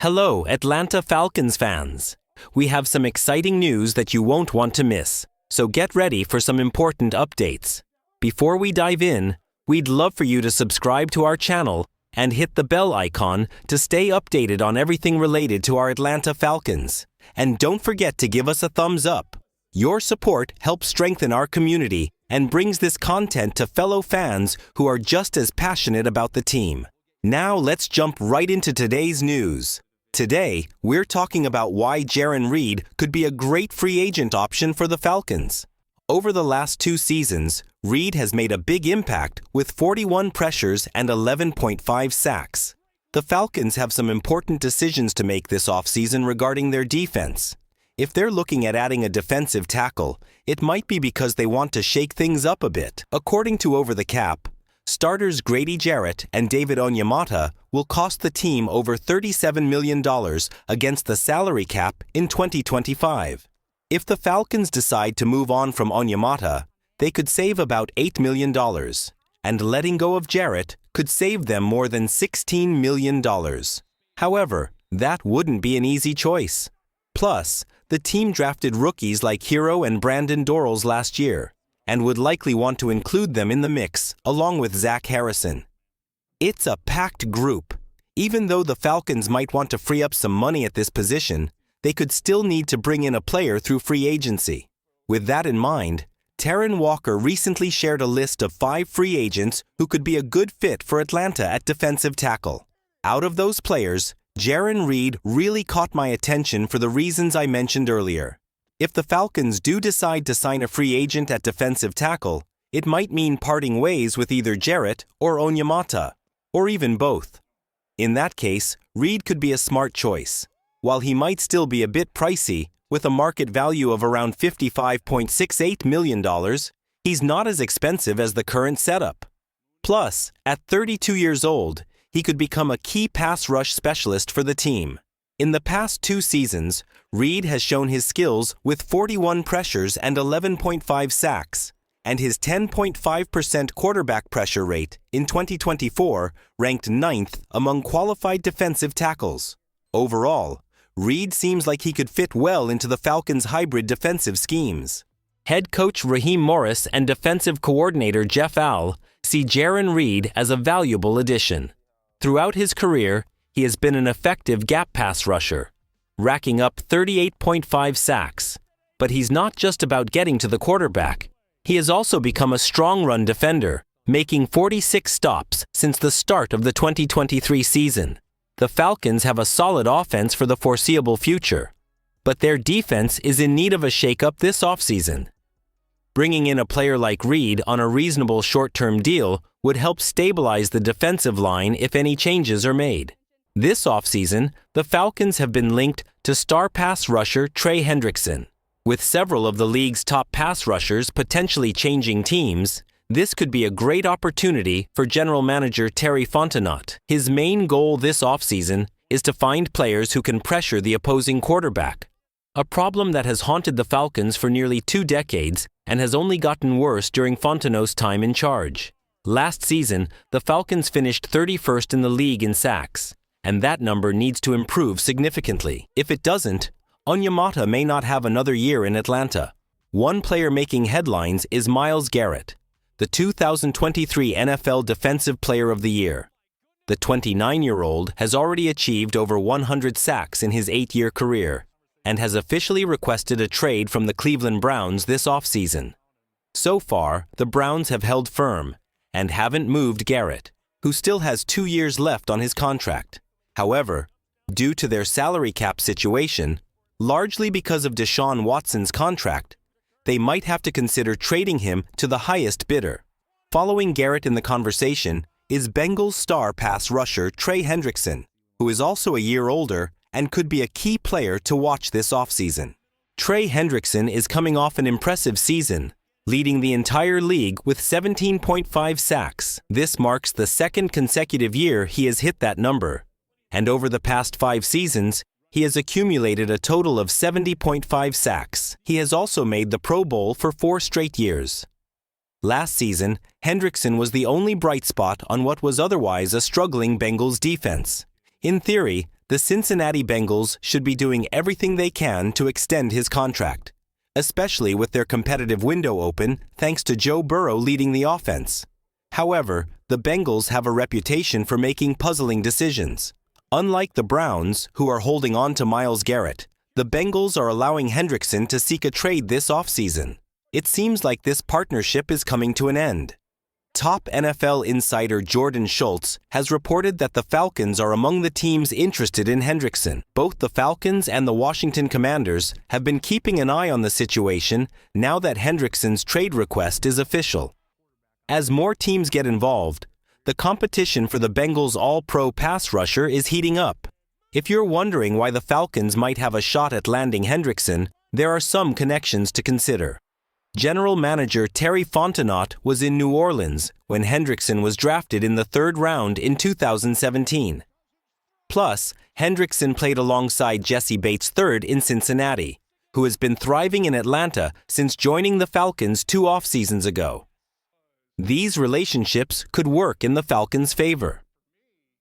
Hello, Atlanta Falcons fans. We have some exciting news that you won't want to miss, so get ready for some important updates. Before we dive in, we'd love for you to subscribe to our channel and hit the bell icon to stay updated on everything related to our Atlanta Falcons. And don't forget to give us a thumbs up. Your support helps strengthen our community and brings this content to fellow fans who are just as passionate about the team. Now let's jump right into today's news. Today, we're talking about why Jarran Reed could be a great free agent option for the Falcons. Over the last 2 seasons, Reed has made a big impact with 41 pressures and 11.5 sacks. The Falcons have some important decisions to make this offseason regarding their defense. If they're looking at adding a defensive tackle, it might be because they want to shake things up a bit. According to Over the Cap, starters Grady Jarrett and David Onyemata will cost the team over $37 million against the salary cap in 2025. If the Falcons decide to move on from Onyemata, they could save about $8 million, and letting go of Jarrett could save them more than $16 million. However, that wouldn't be an easy choice. Plus, the team drafted rookies like Hero and Brandon Dorrells last year, and would likely want to include them in the mix, along with Zach Harrison. It's a packed group. Even though the Falcons might want to free up some money at this position, they could still need to bring in a player through free agency. With that in mind, Taron Walker recently shared a list of 5 free agents who could be a good fit for Atlanta at defensive tackle. Out of those players, Jarran Reed really caught my attention for the reasons I mentioned earlier. If the Falcons do decide to sign a free agent at defensive tackle, it might mean parting ways with either Jarrett or Onyemata, or even both. In that case, Reed could be a smart choice. While he might still be a bit pricey, with a market value of around $55.68 million, he's not as expensive as the current setup. Plus, at 32 years old, he could become a key pass rush specialist for the team. In the past 2 seasons, Reed has shown his skills with 41 pressures and 11.5 sacks, and his 10.5% quarterback pressure rate in 2024 ranked 9th among qualified defensive tackles. Overall, Reed seems like he could fit well into the Falcons' hybrid defensive schemes. Head coach Raheem Morris and defensive coordinator Jeff Al see Jarran Reed as a valuable addition. Throughout his career, he has been an effective gap pass rusher, racking up 38.5 sacks. But he's not just about getting to the quarterback. He has also become a strong run defender, making 46 stops since the start of the 2023 season. The Falcons have a solid offense for the foreseeable future, but their defense is in need of a shakeup this offseason. Bringing in a player like Reed on a reasonable short-term deal would help stabilize the defensive line if any changes are made. This offseason, the Falcons have been linked to star pass rusher Trey Hendrickson. With several of the league's top pass rushers potentially changing teams, this could be a great opportunity for general manager Terry Fontenot. His main goal this offseason is to find players who can pressure the opposing quarterback, a problem that has haunted the Falcons for nearly 2 decades and has only gotten worse during Fontenot's time in charge. Last season, the Falcons finished 31st in the league in sacks, and that number needs to improve significantly. If it doesn't, Onyemata may not have another year in Atlanta. One player making headlines is Myles Garrett, the 2023 NFL Defensive Player of the Year. The 29-year-old has already achieved over 100 sacks in his 8-year career and has officially requested a trade from the Cleveland Browns this offseason. So far, the Browns have held firm and haven't moved Garrett, who still has 2 years left on his contract. However, due to their salary cap situation, largely because of Deshaun Watson's contract, they might have to consider trading him to the highest bidder. Following Garrett in the conversation is Bengals star pass rusher Trey Hendrickson, who is also a year older and could be a key player to watch this offseason. Trey Hendrickson is coming off an impressive season, leading the entire league with 17.5 sacks. This marks the 2nd consecutive year he has hit that number. And over the past 5 seasons, he has accumulated a total of 70.5 sacks. He has also made the Pro Bowl for 4 straight years. Last season, Hendrickson was the only bright spot on what was otherwise a struggling Bengals defense. In theory, the Cincinnati Bengals should be doing everything they can to extend his contract, especially with their competitive window open thanks to Joe Burrow leading the offense. However, the Bengals have a reputation for making puzzling decisions. Unlike the Browns, who are holding on to Myles Garrett, the Bengals are allowing Hendrickson to seek a trade this offseason. It seems like this partnership is coming to an end. Top NFL insider Jordan Schultz has reported that the Falcons are among the teams interested in Hendrickson. Both the Falcons and the Washington Commanders have been keeping an eye on the situation now that Hendrickson's trade request is official. As more teams get involved, the competition for the Bengals' all-pro pass rusher is heating up. If you're wondering why the Falcons might have a shot at landing Hendrickson, there are some connections to consider. General Manager Terry Fontenot was in New Orleans when Hendrickson was drafted in the 3rd round in 2017. Plus, Hendrickson played alongside Jesse Bates III in Cincinnati, who has been thriving in Atlanta since joining the Falcons 2 off-seasons ago. These relationships could work in the Falcons' favor.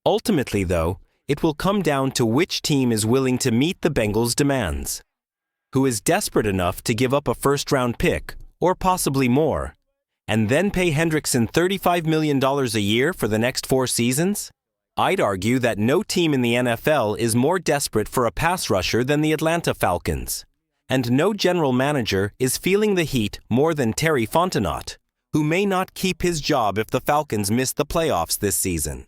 Ultimately, though, it will come down to which team is willing to meet the Bengals' demands. Who is desperate enough to give up a first-round pick, or possibly more, and then pay Hendrickson $35 million a year for the next 4 seasons? I'd argue that no team in the NFL is more desperate for a pass rusher than the Atlanta Falcons. And no general manager is feeling the heat more than Terry Fontenot, who may not keep his job if the Falcons miss the playoffs this season.